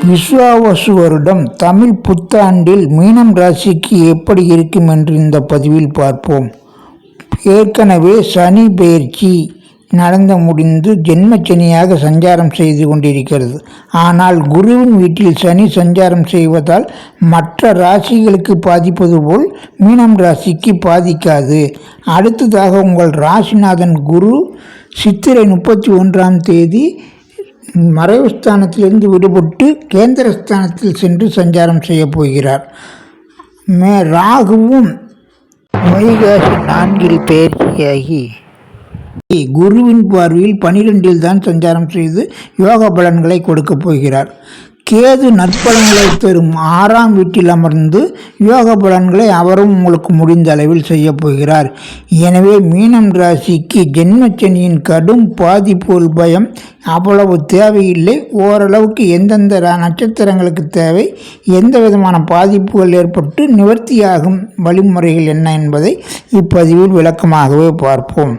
விஸ்வாவசு வருடம் தமிழ் புத்தாண்டில் மீனம் ராசிக்கு எப்படி இருக்கும் என்று இந்த பதிவில் பார்ப்போம். ஏற்கனவே சனி பெயர்ச்சி நடந்து முடிந்து ஜென்ம சனியாக சஞ்சாரம் செய்து கொண்டிருக்கிறது. ஆனால் குருவின் வீட்டில் சனி சஞ்சாரம் செய்வதால் மற்ற ராசிகளுக்கு பாதிப்பது போல் மீனம் ராசிக்கு பாதிக்காது. அடுத்ததாக உங்கள் ராசிநாதன் குரு சித்திரை 31ஆம் தேதி மறைவு ஸ்தானத்திலிருந்து விடுபட்டு கேந்திரஸ்தானத்தில் சென்று சஞ்சாரம் செய்ய போகிறார். ராகுவும் வைகாசி 4 பெயர்ச்சியாகி குருவின் பார்வையில் 12 தான் சஞ்சாரம் செய்து யோக பலன்களை கொடுக்கப் போகிறார். கேது நற்பலன்களை தரும் 6ஆம் வீட்டில் அமர்ந்து யோக பலன்களை அவரும் உங்களுக்கு முடிந்த அளவில் செய்ய போகிறார். எனவே மீனம் ராசிக்கு ஜென்மச்சனியின் கடும் பாதிப்பு பயம் அவ்வளவு தேவையில்லை. ஓரளவுக்கு எந்தெந்த நட்சத்திரங்களுக்கு தேவை, எந்த விதமான பாதிப்புகள் ஏற்பட்டு நிவர்த்தியாகும் வழிமுறைகள் என்ன என்பதை இப்பதிவில் விளக்கமாகவே பார்ப்போம்.